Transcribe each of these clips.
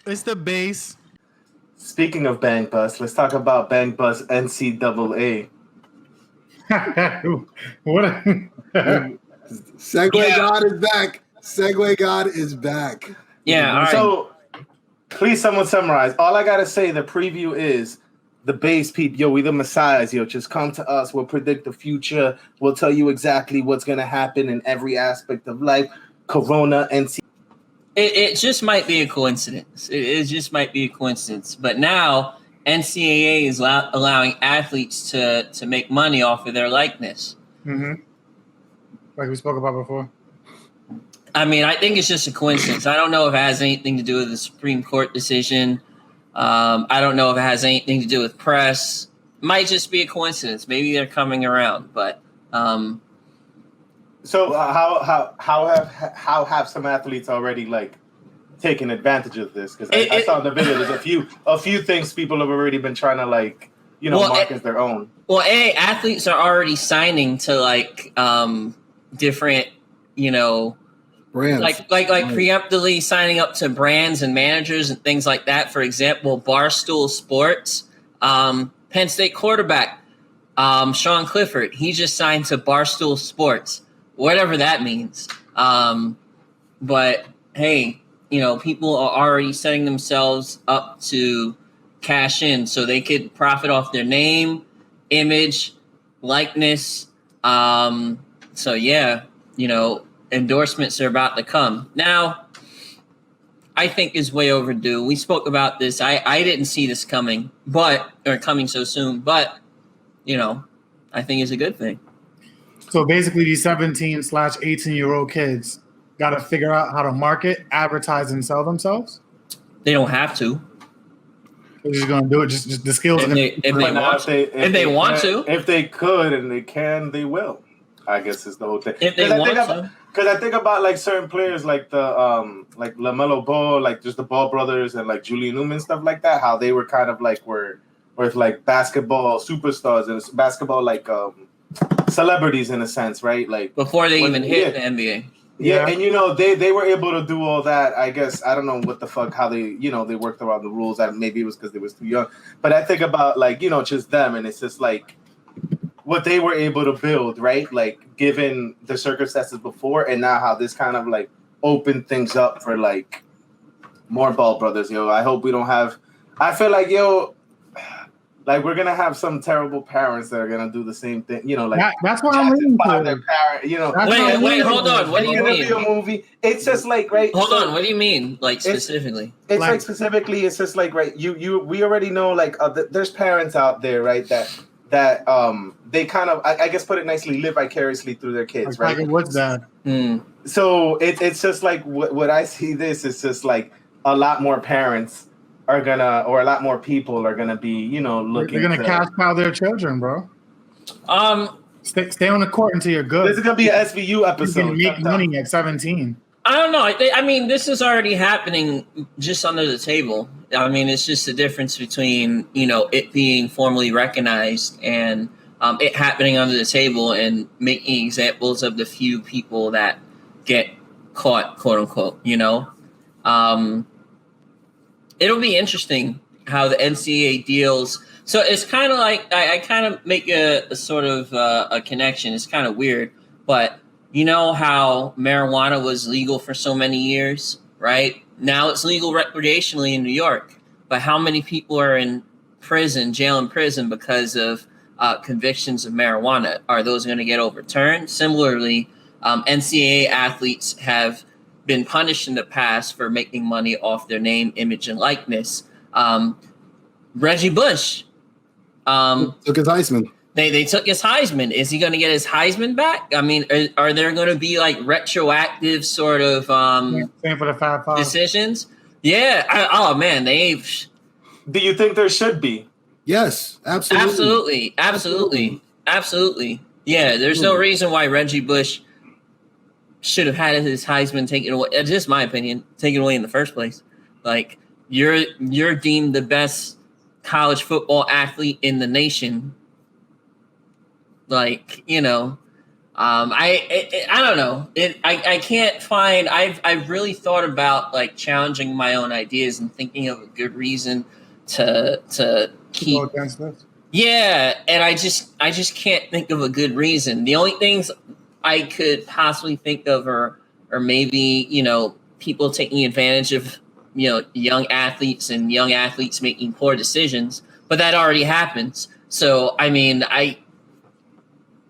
It's the base. Speaking of Bang Bus, let's talk about Bang Bus NCAA. What? Segway God is back. Segway God is back. Yeah, all right. So, please, someone summarize. All I gotta say, the preview is the base peep. Yo, we the messiahs. Yo, just come to us. We'll predict the future. We'll tell you exactly what's gonna happen in every aspect of life. Corona, NC. It just might be a coincidence. It just might be a coincidence. But now NCAA is allowing athletes to make money off of their likeness. Mm-hmm. Like we spoke about before. I mean, I think it's just a coincidence. I don't know if it has anything to do with the Supreme Court decision. I don't know if it has anything to do with press. It might just be a coincidence. Maybe they're coming around. But so how have some athletes already like taken advantage of this? Because I saw in the video there's a few things people have already been trying to like mark as their own. Well, athletes are already signing to like different brands. like preemptively signing up to brands and managers and things like that. For example, Barstool Sports, Penn State quarterback Sean Clifford, he just signed to Barstool Sports, whatever that means. But hey, people are already setting themselves up to cash in so they could profit off their name, image, likeness. So yeah, endorsements are about to come. Now, I think is way overdue. We spoke about this. I didn't see this coming, coming so soon, but I think it's a good thing. So basically these 17/18-year-old kids got to figure out how to market, advertise, and sell themselves. They don't have to. They're just going to do it. Just the skills. If they want to. If they could and they can, they will. I guess is the whole thing. If they want to. Because I think about like certain players like the like LaMelo Ball, like just the Ball brothers and like Julian Newman, stuff like that, how they were kind of like were like basketball superstars and basketball like celebrities in a sense, right? Like before they even hit the NBA. Yeah, and they were able to do all that. I guess I don't know what the fuck how they they worked around the rules. Maybe it was because they was too young. But I think about like just them, and it's just like what they were able to build, right? Like given the circumstances before, and now how this kind of like opened things up for like more Ball brothers. I hope we don't have. I feel like like we're gonna have some terrible parents that are gonna do the same thing, like that's what I'm reading for. Their parent, wait, hold on. What do you mean? Be a movie. It's just like Hold on. What do you mean, like specifically? It's like specifically. It's just like right. We already know like there's parents out there, right? That they kind of I guess put it nicely live vicariously through their kids, right? What's that? So it's just like what I see. This is just like a lot more parents are gonna, or a lot more people are gonna be, looking. They're gonna cash cow their children, bro. Stay on the court until you're good. This is gonna be an SVU episode. You can make money at 17. I don't know. I mean, this is already happening just under the table. I mean, it's just the difference between it being formally recognized and it happening under the table and making examples of the few people that get caught, quote unquote. It'll be interesting how the NCAA deals. So it's kind of like I kind of make a sort of a connection. It's kind of weird, but you know how marijuana was legal for so many years, right? Now it's legal recreationally in New York, but how many people are in jail and prison because of convictions of marijuana? Are those going to get overturned? Similarly, NCAA athletes have been punished in the past for making money off their name, image, and likeness. Reggie Bush took his Heisman. They took his Heisman. Is he going to get his Heisman back? I mean, are there going to be like retroactive sort of same for the Fab Five decisions? Yeah. Man, Do you think there should be? Yes, absolutely. Absolutely. Yeah, there's no reason why Reggie Bush should have had his Heisman taken away. It's just my opinion, taken away in the first place. Like you're deemed the best college football athlete in the nation. Like, I don't know. I can't find. I've really thought about like challenging my own ideas and thinking of a good reason to keep. Go against this. Yeah, and I just can't think of a good reason. The only things I could possibly think of are maybe people taking advantage of young athletes and young athletes making poor decisions, but that already happens. So I mean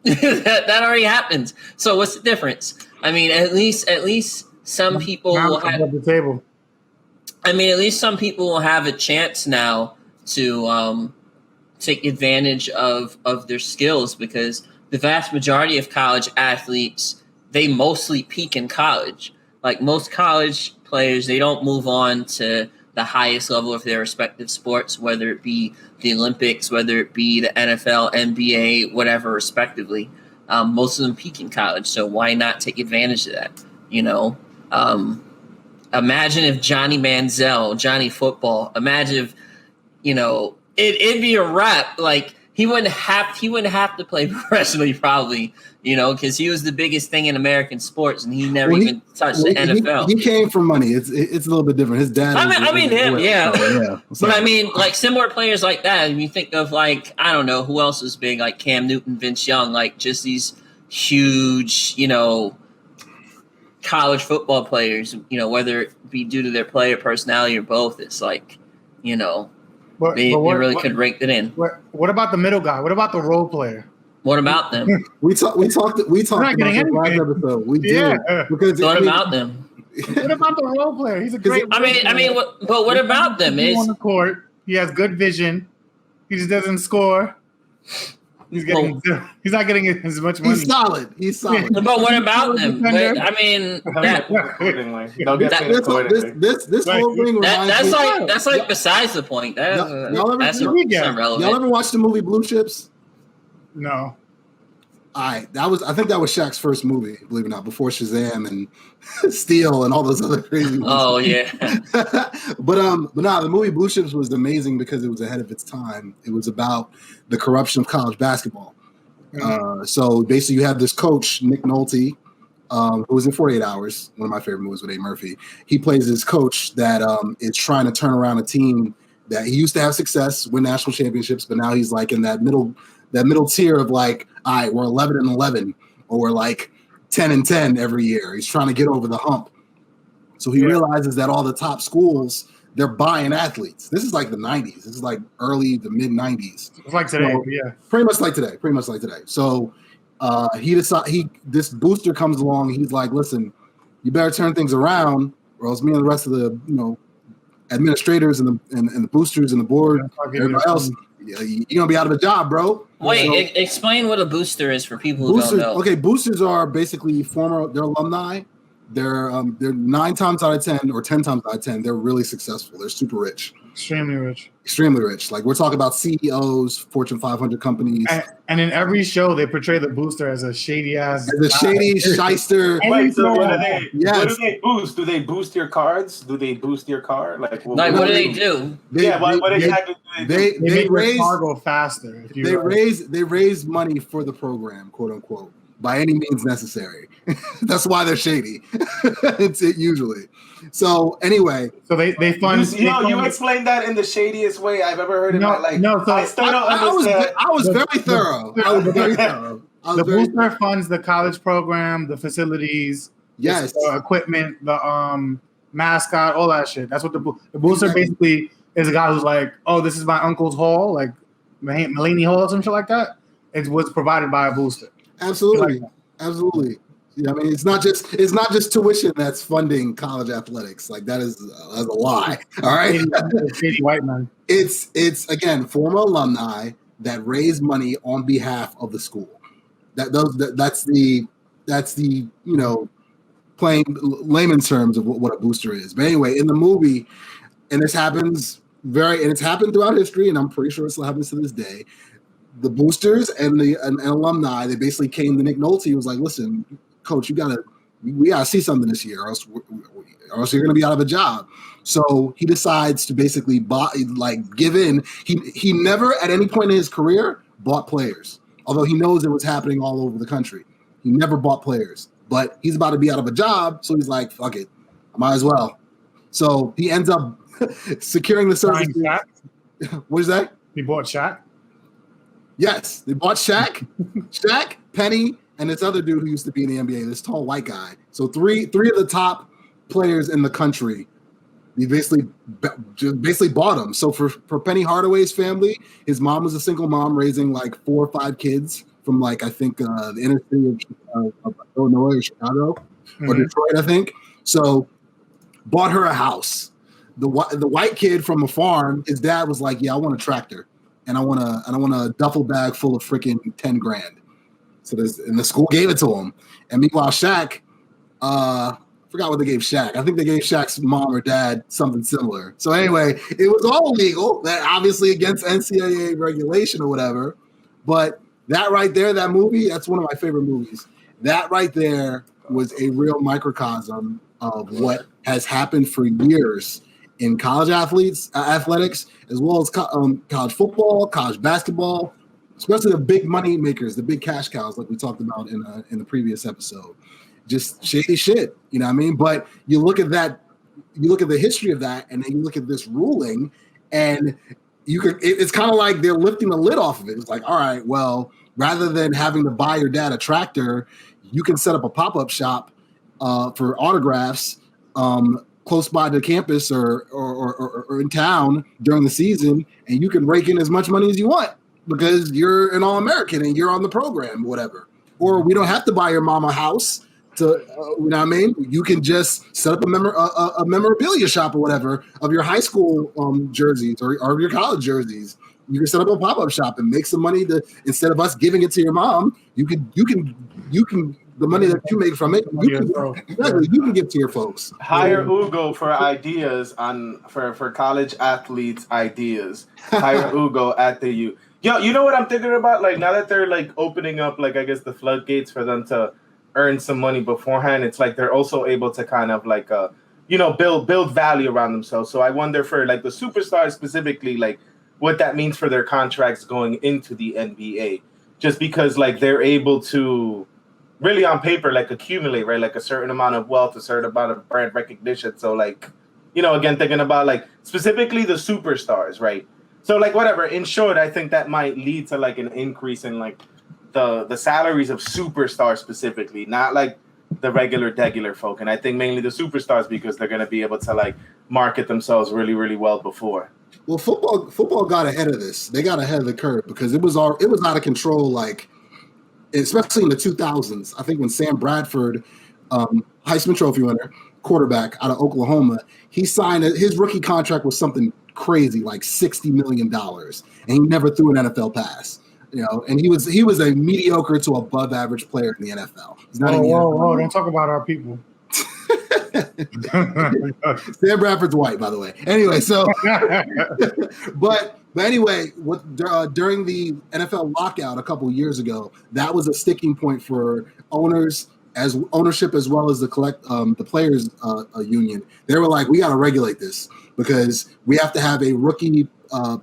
that already happens. So what's the difference? I mean, at least some people will have the table. I mean, at least some people will have a chance now to take advantage of their skills, because the vast majority of college athletes, they mostly peak in college. Like most college players, they don't move on to the highest level of their respective sports, whether it be the Olympics, whether it be the NFL, NBA, whatever, respectively. Most of them peak in college, so why not take advantage of that? Imagine if Johnny Manziel, Johnny Football, imagine if, it'd be a wrap. Like he wouldn't have to play professionally, probably, because he was the biggest thing in American sports, and he never even touched the NFL. He came from money. It's a little bit different. His dad. Yeah. But I mean, like similar players like that. If you think of like, I don't know who else is big, like Cam Newton, Vince Young, like just these huge, college football players. Whether it be due to their player personality or both, it's like, they really could rake it in. What about the middle guy? What about the role player? What about them? We talked about this last episode. We did because what about them? What about the role player? He's a great. But what about them? He's on the court. He has good vision. He just doesn't score. He's not getting as much money. He's solid. But what about them? But, I mean, this whole thing that's like besides the point. That's irrelevant. Y'all ever watch the movie Blue Chips? No. I think that was Shaq's first movie, believe it or not, before Shazam and Steel and all those other crazy movies. Oh yeah. but the movie Blue Chips was amazing because it was ahead of its time. It was about the corruption of college basketball. Mm-hmm. So basically, you have this coach, Nick Nolte, who was in 48 Hours, one of my favorite movies with Eddie Murphy. He plays this coach that is trying to turn around a team that he used to have success, win national championships, but now he's like in that middle tier of like, all right, we're 11-11, or we're like 10-10 every year. He's trying to get over the hump. So he realizes that all the top schools, they're buying athletes. This is like the 90s. This is like early to mid 90s. It's like today, Pretty much like today. So this booster comes along. He's like, listen, you better turn things around, or else me and the rest of the administrators and the boosters and the board, everybody else, you're gonna be out of a job, bro. Wait, explain what a booster is for people who don't know. Okay, boosters are basically they're alumni. They're 9 times out of 10 or 10 times out of 10. They're really successful. They're super rich. Extremely rich. Like we're talking about CEOs, Fortune 500 companies. And in every show, they portray the booster as a shady ass. As a shady shyster. Wait, so what do they boost? Do they boost your cards? Do they boost your car? Like what do they do? What exactly do they do? They raise cargo faster. They raise money for the program, quote unquote, by any means necessary. That's why they're shady. It's usually. So anyway, so they fund. You explained that in the shadiest way I've ever heard in my life. No, so I still don't understand. I was very thorough. The booster funds the college program, the facilities, the equipment, the mascot, all that shit. That's what the booster basically is. A guy who's like, oh, this is my uncle's hall, like Mulaney Hall or some shit like that. It was provided by a booster. Absolutely. Yeah, I mean, it's not just tuition that's funding college athletics. Like that is a lie. All right, shady white man. It's again former alumni that raise money on behalf of the school. That's the plain layman's terms of what a booster is. But anyway, in the movie, and it's happened throughout history, and I'm pretty sure it still happens to this day. The boosters and alumni, they basically came to Nick Nolte. He was like, listen, coach, we gotta see something this year, or else you're gonna be out of a job. So he decides to basically give in. He never at any point in his career bought players, although he knows it was happening all over the country. He never bought players, but he's about to be out of a job, so he's like, "Fuck it, I might as well." So he ends up securing the services. What is that? He bought Shaq? Yes, they bought Shaq, Penny, and this other dude who used to be in the NBA, this tall white guy. So three of the top players in the country. He basically bought him. So for Penny Hardaway's family, his mom was a single mom raising like 4 or 5 kids from like I think the inner city of Illinois or Chicago or Detroit, I think. So bought her a house. The white kid from a farm, his dad was like, "Yeah, I want a tractor, and I want a duffel bag full of freaking $10 grand." So and the school gave it to him. And meanwhile, Shaq, forgot what they gave Shaq. I think they gave Shaq's mom or dad something similar. So anyway, it was all legal. That obviously against NCAA regulation or whatever. But that right there, that movie, that's one of my favorite movies. That right there was a real microcosm of what has happened for years in college athletics, as well as college football, college basketball, especially the big money makers, the big cash cows, like we talked about in the previous episode. Just shady shit, you know what I mean? But you look at that, you look at the history of that, and then you look at this ruling, and it's kind of like they're lifting the lid off of it. It's like, all right, well, rather than having to buy your dad a tractor, you can set up a pop-up shop for autographs close by the campus or in town during the season, and you can rake in as much money as you want because you're an All-American and you're on the program, whatever. Or we don't have to buy your mom a house to, you know what I mean? You can just set up a memorabilia shop or whatever of your high school jerseys or your college jerseys. You can set up a pop-up shop and make some money instead of us giving it to your mom, you can the money that you make from it, you can give to your folks. Hire Ugo for ideas for college athletes ideas. Hire Ugo at the U. Yo, you know what I'm thinking about? Like now that they're like opening up, like I guess the floodgates for them to earn some money beforehand, it's like they're also able to kind of like build value around themselves. So I wonder for like the superstars specifically, like what that means for their contracts going into the NBA. Just because like they're able to really on paper like accumulate, right? Like a certain amount of wealth, a certain amount of brand recognition. So like, again, thinking about like specifically the superstars, right? So like whatever, in short, I think that might lead to like an increase in like the salaries of superstars specifically, not like the regular folk. And I think mainly the superstars because they're going to be able to like market themselves really, really well before. Well, football got ahead of this. They got ahead of the curve because it was out of control, like especially in the 2000s. I think when Sam Bradford, Heisman Trophy winner, quarterback out of Oklahoma, he signed his rookie contract was something crazy, like $60 million, and he never threw an NFL pass. And he was a mediocre to above average player in the NFL. He's not whoa! Don't talk about our people. Sam Bradford's white, by the way. Anyway, so but anyway, during the NFL lockout a couple of years ago, that was a sticking point for ownership as well as the players union. They were like, we got to regulate this because we have to have a rookie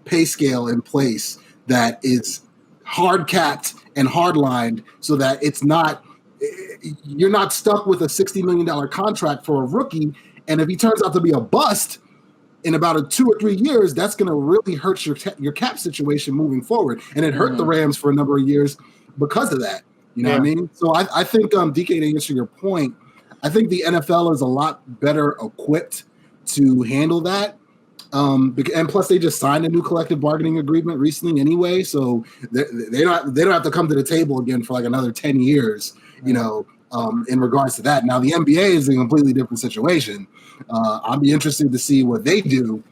pay scale in place that is hard capped and hard lined so that you're not stuck with a $60 million contract for a rookie. And if he turns out to be a bust in about 2 or 3 years, that's going to really hurt your cap situation moving forward. And it hurt the Rams for a number of years because of that. You know what I mean? So I think, DK, to answer your point, I think the NFL is a lot better equipped to handle that. And plus, they just signed a new collective bargaining agreement recently anyway, so they don't have to come to the table again for like another 10 years, in regards to that. Now, the NBA is a completely different situation. I'll be interested to see what they do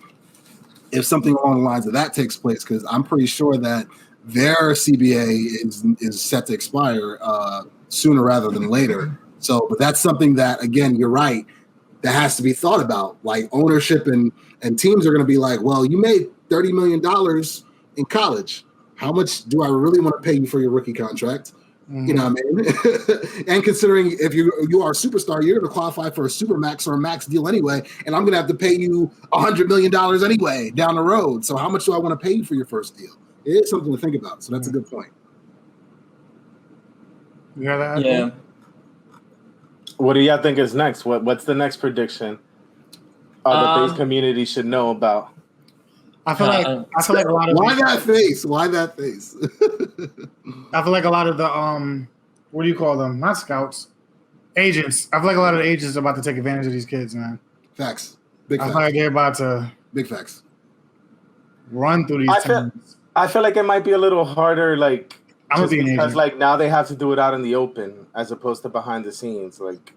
if something along the lines of that takes place, because I'm pretty sure that their CBA is set to expire sooner rather than later. So, but that's something that, again, you're right, that has to be thought about. Like ownership and teams are going to be like, well, you made $30 million in college. How much do I really want to pay you for your rookie contract? Mm-hmm. You know what I mean? And considering if you are a superstar, you're going to qualify for a super max or a max deal anyway, and I'm going to have to pay you $100 million anyway down the road. So how much do I want to pay you for your first deal? It is something to think about. So that's a good point. You hear that? Yeah. What do y'all think is next? What's the next prediction? The base community should know about. I feel like a lot of why that face? Why that face? I feel like a lot of the what do you call them? Not scouts, agents. I feel like a lot of the agents are about to take advantage of these kids, man. Facts. Big facts. I feel like they're about to big facts run through these teams. I feel like it might be a little harder, like just because like now they have to do it out in the open as opposed to behind the scenes. Like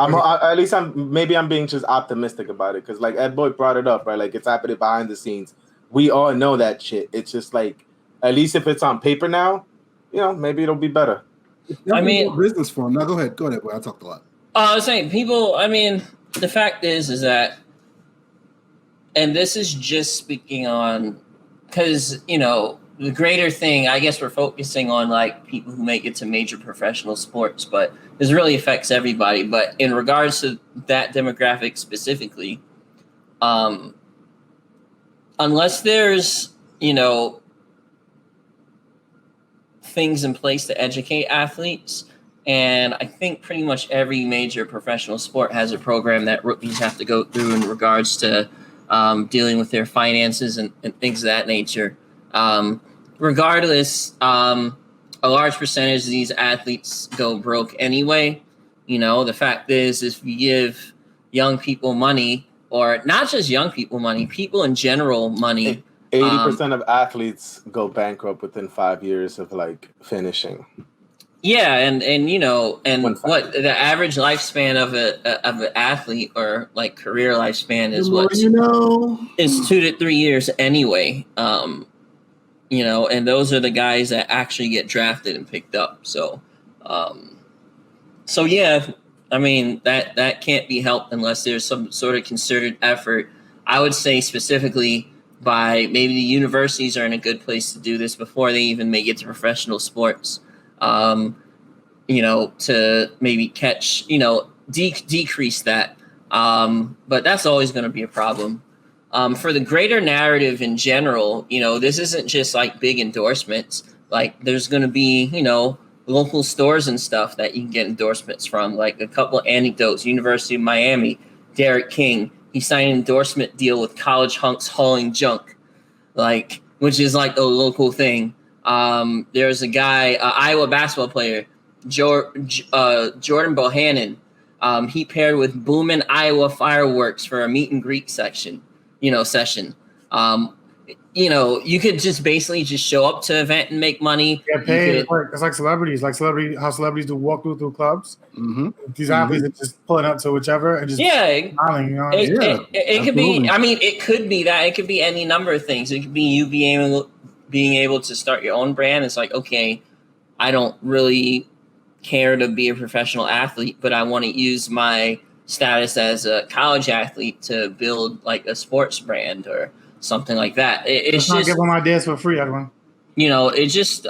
at least I'm being just optimistic about it because like Ed Boy brought it up, right? Like it's happening behind the scenes. We all know that shit. It's just like at least if it's on paper now, you know, maybe it'll be better. I mean, business for him. Now go ahead, boy. I talked a lot. I was saying people. I mean, the fact is that, and this is just speaking on because you know. The greater thing, I guess we're focusing on like people who make it to major professional sports, but this really affects everybody. But in regards to that demographic specifically, unless there's, you know, things in place to educate athletes, and I think pretty much every major professional sport has a program that rookies have to go through in regards to dealing with their finances and things of that nature. Regardless, a large percentage of these athletes go broke anyway. You know, the fact is, if you give young people money, or not just young people money, people in general money. 80% of athletes go bankrupt within 5 years of like finishing. Yeah, and you know, and what the average lifespan of an athlete or like career lifespan is is 2 to 3 years anyway. You know, and those are the guys that actually get drafted and picked up. So, yeah, I mean, that can't be helped unless there's some sort of concerted effort. I would say specifically by maybe the universities are in a good place to do this before they even make it to professional sports. You know, to maybe catch, you know, decrease that. But that's always going to be a problem. For the greater narrative in general, you know, this isn't just like big endorsements. Like there's going to be, you know, local stores and stuff that you can get endorsements from. Like a couple of anecdotes, University of Miami, Derek King, he signed an endorsement deal with College Hunks Hauling Junk, like, which is like a local thing. There's a guy, Iowa basketball player, Jordan Bohannon. He paired with Boomin' Iowa Fireworks for a meet and greet session. You know, you could just basically just show up to an event and make money. Get paid. It's like celebrities, how celebrities do walk through clubs. Mm-hmm. These athletes are just pulling up to whichever and just smiling. You know? It could be. I mean, it could be that. It could be any number of things. It could be you being able to start your own brand. It's like, okay, I don't really care to be a professional athlete, but I want to use my status as a college athlete to build like a sports brand or something like that. It's not giving my ideas for free, everyone. You know, it's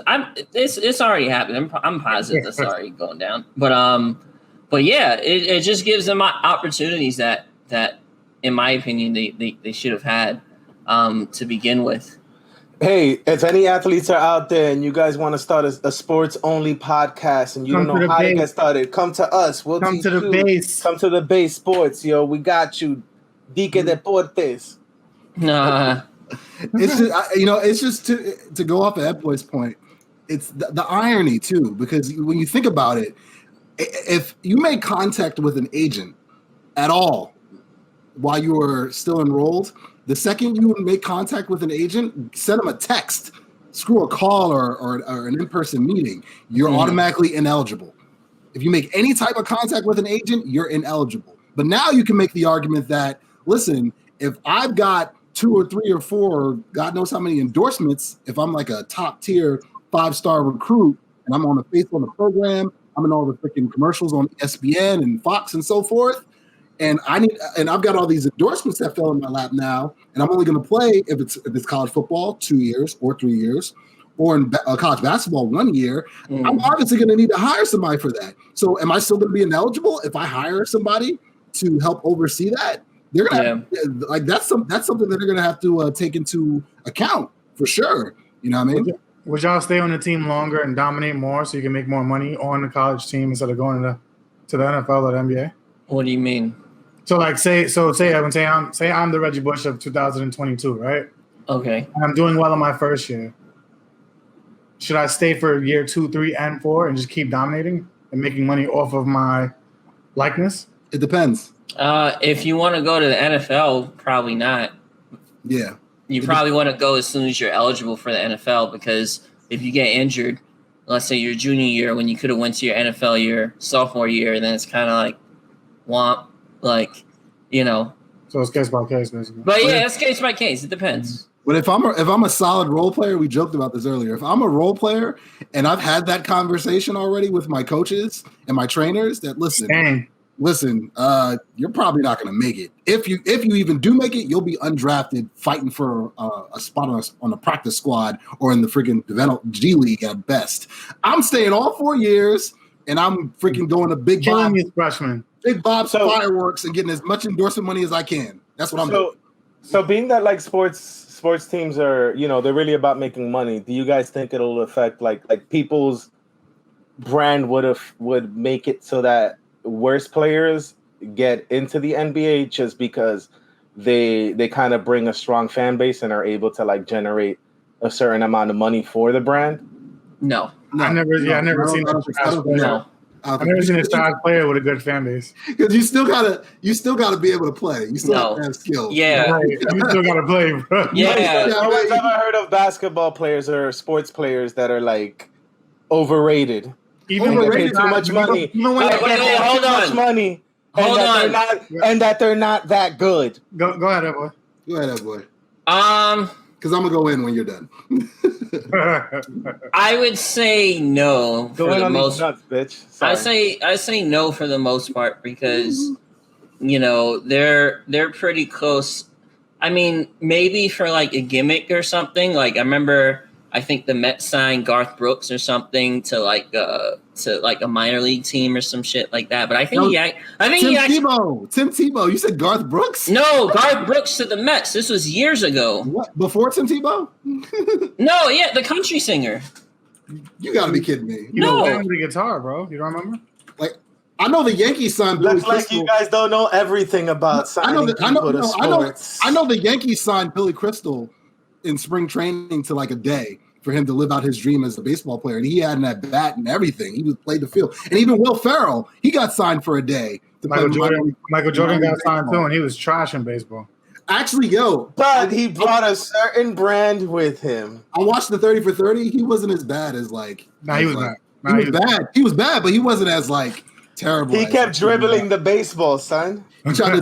already happened. I'm positive that's already going down. But yeah, it just gives them opportunities that in my opinion they should have had to begin with. Hey, if any athletes are out there and you guys want to start a sports-only podcast and you don't know how to get started, come to us. We'll teach you. Base. Come to the base sports, yo. We got you. Dique Deportes. Nah. It's just, it's just to go off of Ed Boy's point. It's the irony, too, because when you think about it, if you make contact with an agent at all while you are still enrolled, the second you make contact with an agent, send them a text, screw a call or an in-person meeting, you're automatically ineligible. If you make any type of contact with an agent, you're ineligible. But now you can make the argument that, listen, if I've got 2 or 3 or 4, or God knows how many endorsements, if I'm like a top tier 5-star recruit and I'm on the face on the program, I'm in all the freaking commercials on ESPN and Fox and so forth, and I've got all these endorsements that fell in my lap now, and I'm only going to play if it's college football 2 years or 3 years, or in college basketball 1 year. I'm obviously going to need to hire somebody for that. So am I still going to be ineligible if I hire somebody to help oversee that? They're going to that's something that they're going to have to take into account for sure. You know what I mean? Would y'all stay on the team longer and dominate more so you can make more money on the college team instead of going to the NFL or the NBA? What do you mean? So like say I'm the Reggie Bush of 2022, right? Okay. And I'm doing well in my first year. Should I stay for year 2, 3, and 4 and just keep dominating and making money off of my likeness? It depends. If you want to go to the NFL, probably not. Yeah. You probably want to go as soon as you're eligible for the NFL, because if you get injured, let's say your junior year when you could have went to your NFL year, sophomore year, then it's kind of like womp, like, you know. So it's case by case, basically. But yeah, it's case by case. It depends. But if I'm a solid role player, we joked about this earlier. If I'm a role player and I've had that conversation already with my coaches and my trainers, that listen, you're probably not going to make it. If you even do make it, you'll be undrafted, fighting for a spot on a practice squad or in the freaking G League at best. I'm staying all 4 years, and I'm freaking going to Big Bob's fireworks and getting as much endorsement money as I can. That's what I'm doing. So being that like sports teams are, they're really about making money, do you guys think it'll affect like people's brand would make it so that worse players get into the NBA just because they kind of bring a strong fan base and are able to like generate a certain amount of money for the brand? No. I've never seen that. I've never seen a star player with a good fan base. Because you still gotta be able to play. You still have to have skill. Yeah, right. You still gotta play, bro. Yeah. No one's ever heard of basketball players or sports players that are like overrated. Even they pay too much money. Even when Wait, hold too on. much money. Hold on. And that they're not that good. Go ahead, boy. Go ahead, boy. Because I'm gonna go in when you're done. I would say no for the most. Nuts, bitch. Sorry. I say no for the most part because they're pretty close. I mean, maybe for like a gimmick or something. Like I think the Mets signed Garth Brooks or something to like a minor league team or some shit like that. But I think Tim Tebow. You said Garth Brooks? No, Garth Brooks to the Mets. This was years ago. What? Before Tim Tebow? No, yeah, the country singer. You gotta be kidding me. You know the guitar, bro. You don't remember? Like, I know the Yankees signed Billy Looks like Crystal. you guys don't know everything about signing people to sports. I know the Yankees signed Billy Crystal in spring training to like a day for him to live out his dream as a baseball player. And he had that bat and everything. He played the field. And even Will Ferrell, he got signed for a day. Michael Jordan got signed too, and he was trash in baseball. Actually, but he brought a certain brand with him. I watched the 30 for 30. He wasn't as bad as like. Nah, he was bad. He was bad. He was bad, but he wasn't as like terrible. He kept dribbling the baseball, son. He tried to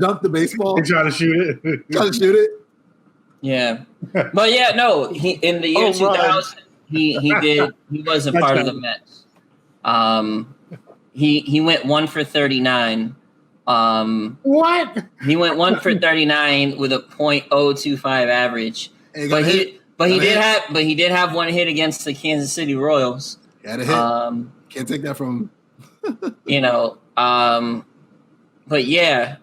dunk the baseball. He tried to shoot it. Yeah, but yeah, no. He in the year 2000, he was a part of the Mets. He went 1 for 39. What? He went 1 for 39 with a .025 average. But he did have one hit against the Kansas City Royals. He had a hit. Can't take that from him. But yeah,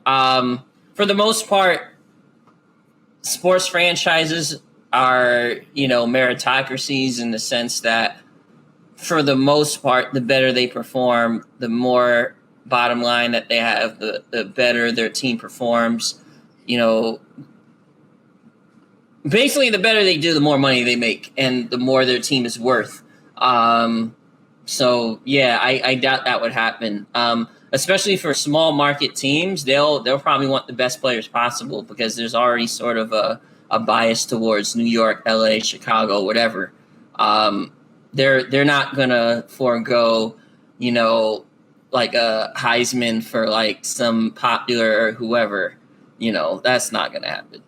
for the most part, sports franchises are, meritocracies in the sense that for the most part, the better they perform, the more bottom line that they have, the better their team performs. Basically, the better they do, the more money they make and the more their team is worth. So yeah, I doubt that would happen. Especially for small market teams, they'll probably want the best players possible because there's already sort of a bias towards New York, LA, Chicago, whatever. They're not gonna forego, like a Heisman for like some popular whoever. That's not gonna happen.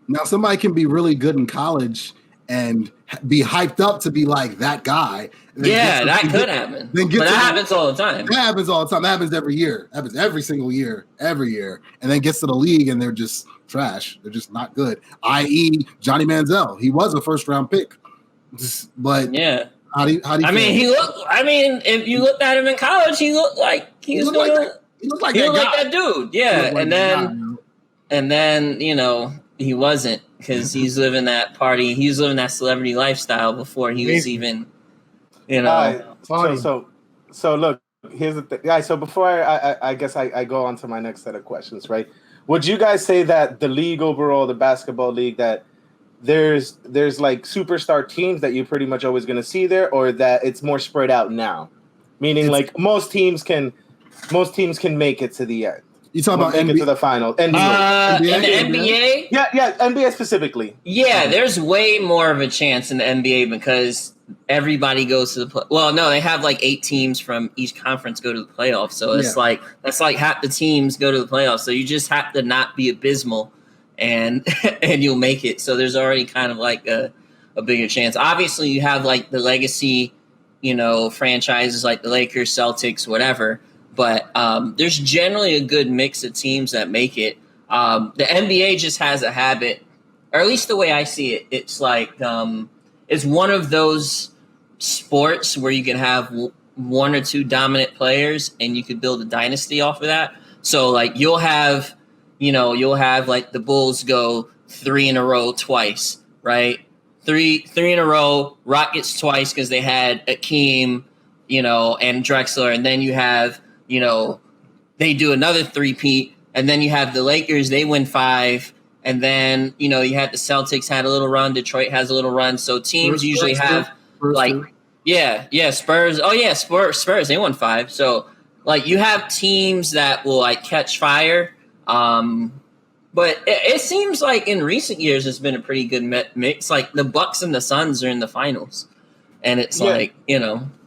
Now somebody can be really good in college and be hyped up to be like that guy. Yeah, that could happen. But that happens all the time. That happens all the time. That happens every year. That happens every single year, every year. And then gets to the league and they're just trash. They're just not good. I.e. Johnny Manziel. He was a first round pick. But yeah. How do you if you looked at him in college, he looked like he looked like that dude. Yeah. And then he wasn't, because he's living that party. He was living that celebrity lifestyle before he was even, you know. So look, here's the thing, guys. So before I guess I go on to my next set of questions, right? Would you guys say that the league overall, the basketball league, that there's like superstar teams that you're pretty much always going to see there, or that it's more spread out now? Meaning, like most teams can make it to the end. You talking about make it to the final? NBA. In the NBA? Yeah, NBA specifically. Yeah, there's way more of a chance in the NBA because everybody goes to the well, no, they have like 8 teams from each conference go to the playoffs. So it's like that's like half the teams go to the playoffs. So you just have to not be abysmal and you'll make it. So there's already kind of like a bigger chance. Obviously you have like the legacy, franchises like the Lakers, Celtics, whatever. But there's generally a good mix of teams that make it. The NBA just has a habit, or at least the way I see it, it's like it's one of those sports where you can have 1 or 2 dominant players and you could build a dynasty off of that. So like you'll have like the Bulls go 3 in a row twice, right? Three in a row, Rockets twice because they had Akeem, and Drexler, and then you have they do another 3-peat, and then you have the Lakers, they win 5, and then, you had the Celtics had a little run, Detroit has a little run, so teams usually have, Spurs. Oh, yeah, Spurs, they won 5. So, like, you have teams that will, like, catch fire, but it seems like in recent years it's been a pretty good mix. Like, the Bucks and the Suns are in the finals, and it's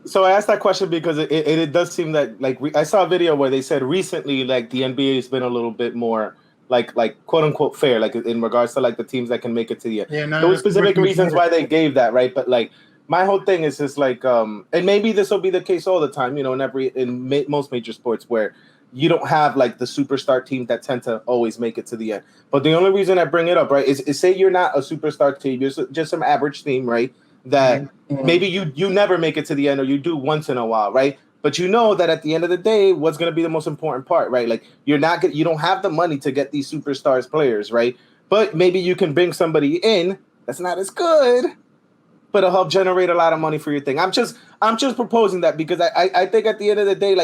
So I asked that question because it does seem that I saw a video where they said recently like the NBA has been a little bit more like quote unquote fair, like in regards to like the teams that can make it to the end. Yeah, there were specific reasons why they gave that, right? But like my whole thing is just like and maybe this will be the case all the time, in most major sports where you don't have like the superstar teams that tend to always make it to the end. But the only reason I bring it up, right, is say you're not a superstar team, you're just some average team, right? That maybe you never make it to the end, or you do once in a while, right? But you know that at the end of the day, what's going to be the most important part, right? Like you don't have the money to get these superstars players, right? But maybe you can bring somebody in that's not as good, but it'll help generate a lot of money for your thing. I'm just proposing that because I think at the end of the day,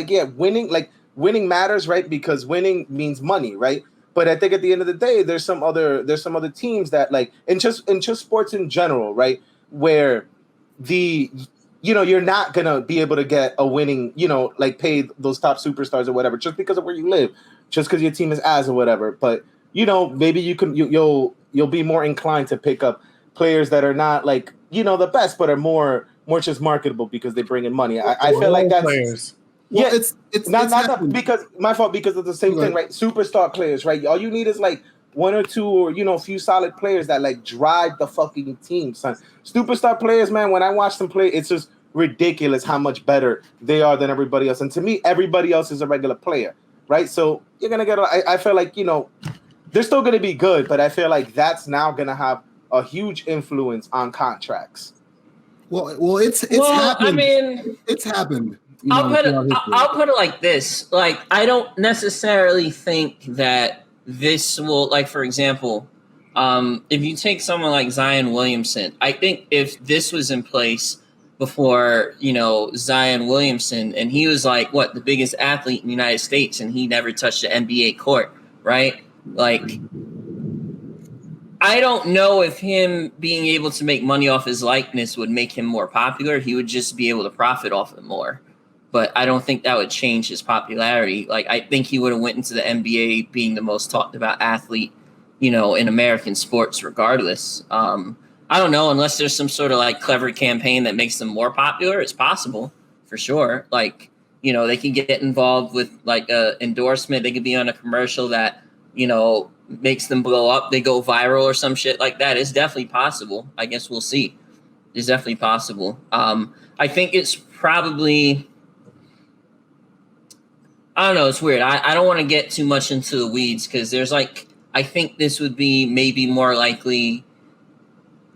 winning matters, right? Because winning means money, right? But I think at the end of the day, there's some other teams that like in just sports in general, right? Where you're not gonna be able to get a winning, pay those top superstars or whatever just because of where you live, just because your team is ass or whatever. But maybe you'll be more inclined to pick up players that are not like the best, but are more just marketable because they bring in money. I feel like that's players. Well, it's not because my fault because of the same thing, right? Superstar players, right? All you need is like 1 or 2 or a few solid players that like drive the fucking team, son. Superstar players, man, when I watch them play, it's just ridiculous how much better they are than everybody else. And to me, everybody else is a regular player, right? So you're gonna get. I feel like they're still gonna be good, but I feel like that's now gonna have a huge influence on contracts. Well, it's happened. I mean, it's happened. I'll put it like this: like I don't necessarily think that this will, like, for example, if you take someone like Zion Williamson, I think if this was in place before, Zion Williamson, and he was like, the biggest athlete in the United States, and he never touched the NBA court, right? Like, I don't know if him being able to make money off his likeness would make him more popular. He would just be able to profit off it more. But I don't think that would change his popularity. Like, I think he would have went into the NBA being the most talked about athlete, in American sports regardless. I don't know, unless there's some sort of like clever campaign that makes them more popular. It's possible for sure. Like, they can get involved with like a endorsement. They could be on a commercial that, makes them blow up. They go viral or some shit like that. It's definitely possible. I guess we'll see. It's definitely possible. I think it's probably... I don't know. It's weird. I don't want to get too much into the weeds because there's like, I think this would be maybe more likely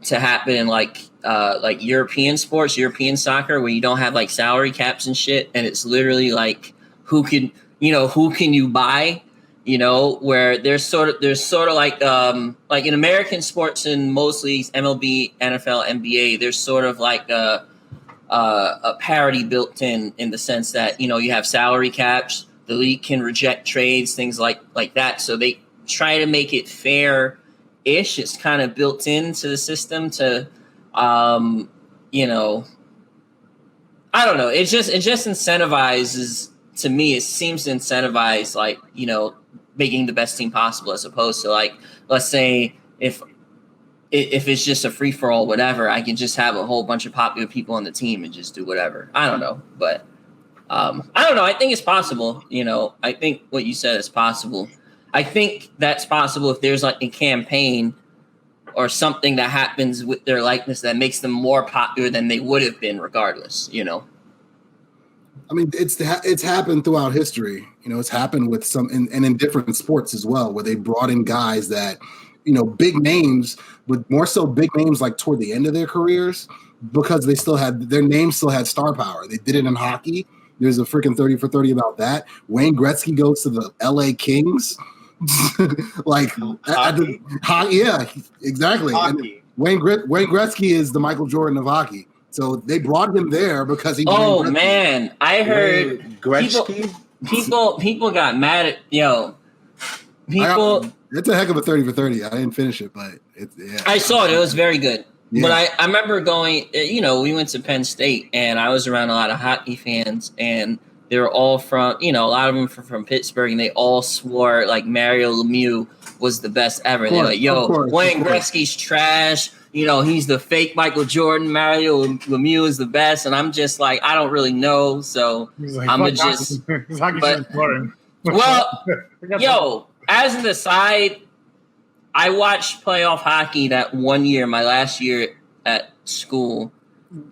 to happen in like European sports, European soccer, where you don't have like salary caps and shit. And it's literally like, who can you buy? you know, where there's sort of like in American sports in most leagues, MLB, NFL, NBA, there's sort of like a parity built in the sense that, you know, you have salary caps, the league can reject trades, things like that. So they try to make it fair-ish. It's kind of built into the system to, you know, I don't know. It just incentivizes, to me, it seems to incentivize, like, you know, making the best team possible, as opposed to, like, let's say if it's just a free for all, whatever, I can just have a whole bunch of popular people on the team and just do whatever. I don't know, but I don't know. I think it's possible. You know, I think what you said is possible. I think that's possible if there's like a campaign or something that happens with their likeness that makes them more popular than they would have been regardless, you know? I mean, it's happened throughout history. You know, it's happened with some, and in different sports as well, where they brought in guys that, you know, big names, but more so big names like toward the end of their careers, because they still had, their names still had star power. They did it in hockey. There's a freaking 30 for 30 about that. Wayne Gretzky goes to the LA Kings. Like, hockey? Yeah, exactly. Hockey. Wayne Gretzky is the Michael Jordan of hockey. So they brought him there because he. Oh man, I heard Gretzky. People got mad at people. It's a heck of a 30 for 30. I didn't finish it, but I saw it. It was very good. Yeah. But I remember going. You know, we went to Penn State, and I was around a lot of hockey fans, and they were all from, you know, a lot of them from Pittsburgh, and they all swore like Mario Lemieux was the best ever. They're like, "Yo, Wayne Gretzky's trash. You know, he's the fake Michael Jordan. Mario Lemieux is the best." And I'm just like, I don't really know, so like, I'm gonna just. But, well, yo, as an aside, I watched playoff hockey that one year, my last year at school,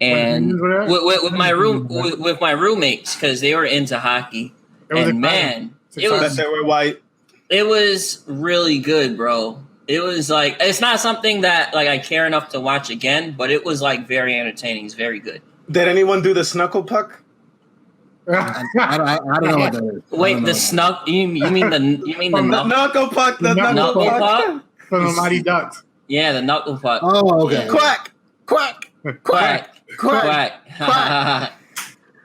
and with my roommates, because they were into hockey, and man, it was they were white. It was really good, bro. It was like, it's not something that like I care enough to watch again, but it was like very entertaining. It's very good. Did anyone do the snuckle puck? I don't know what that is. Wait, the snuck? You mean the knuckle puck? The knuckle puck from the Mighty Ducks. Yeah, the knuckle puck. Oh, okay. Yeah. Quack, quack, quack, quack, quack.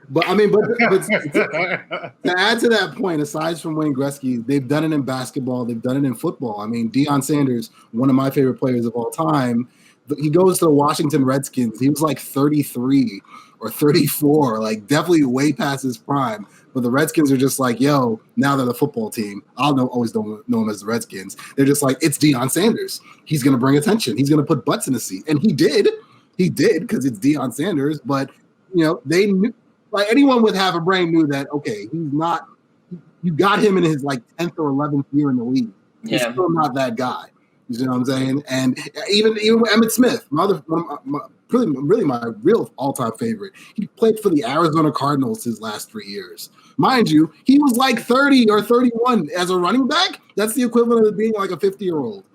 But I mean, but to add to that point, aside from Wayne Gretzky, they've done it in basketball, they've done it in football. I mean, Deion Sanders, one of my favorite players of all time, he goes to the Washington Redskins. He was like 33 or 34, like definitely way past his prime. But the Redskins are just like, yo, now they're the football team. Always don't know him as the Redskins. They're just like, it's Deion Sanders. He's going to bring attention. He's going to put butts in the seat. And he did because it's Deion Sanders. But, you know, they knew. Like anyone with half a brain knew that, okay, he's not, you got him in his like 10th or 11th year in the league. He's still not that guy. You know what I'm saying? And even Emmitt Smith, really my real all-time favorite. He played for the Arizona Cardinals his last 3 years. Mind you, he was like 30 or 31 as a running back. That's the equivalent of being like a 50-year-old.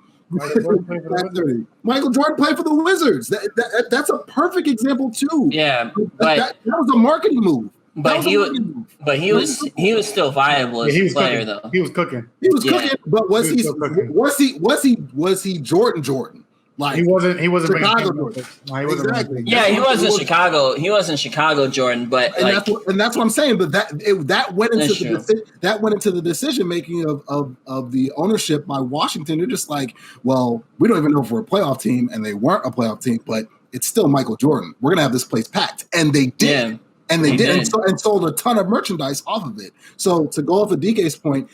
Michael Jordan played for the Wizards. That's a perfect example too. Yeah, but that was a marketing move. But he was still viable as a player, though. He was cooking. He was cooking, but was he Jordan? Like he wasn't Chicago Jordan. Exactly. Yeah, he wasn't Chicago. He wasn't Chicago Jordan, but that's what I'm saying. But that went into the decision making of the ownership by Washington. They're just like, well, we don't even know if we're a playoff team, and they weren't a playoff team, but it's still Michael Jordan. We're gonna have this place packed, and they did. Yeah. And they did. And sold a ton of merchandise off of it. So to go off of DK's point,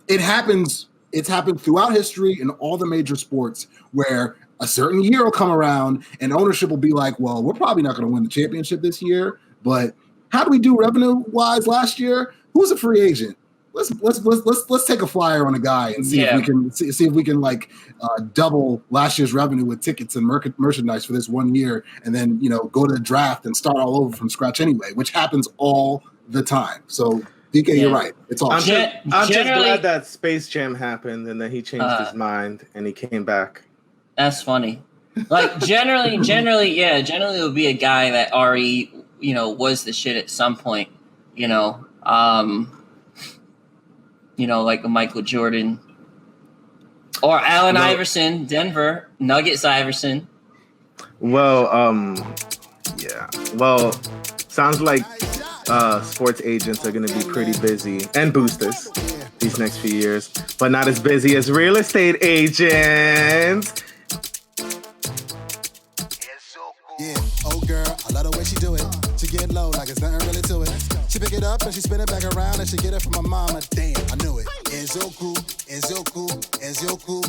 it happens. It's happened throughout history in all the major sports where a certain year will come around and ownership will be like, well, we're probably not going to win the championship this year, but how do we do revenue wise last year? Who's a free agent? Let's take a flyer on a guy and see if we can see if we can like double last year's revenue with tickets and merchandise for this 1 year, and then go to the draft and start all over from scratch anyway, which happens all the time. So DK, you're right. It's all. I'm just glad that Space Jam happened and that he changed his mind and he came back. That's funny. Like generally it would be a guy that already was the shit at some point. like a Michael Jordan or Allen Iverson, Denver Nuggets Iverson. Well, yeah. Well, sounds like sports agents are going to be pretty busy, and boosters these next few years, but not as busy as real estate agents. Yeah, oh girl, I love the way she do it. She get low like it's nothing really to it. She pick it up and she spin it back around and she get it from my mama. Damn, I knew it. Enzoku, Enzoku, Enzoku.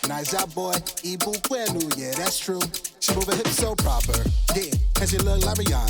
Nice job, boy. Ibu Kwenu, yeah, that's true. She move her hips so proper. Yeah, and she look like Rihanna.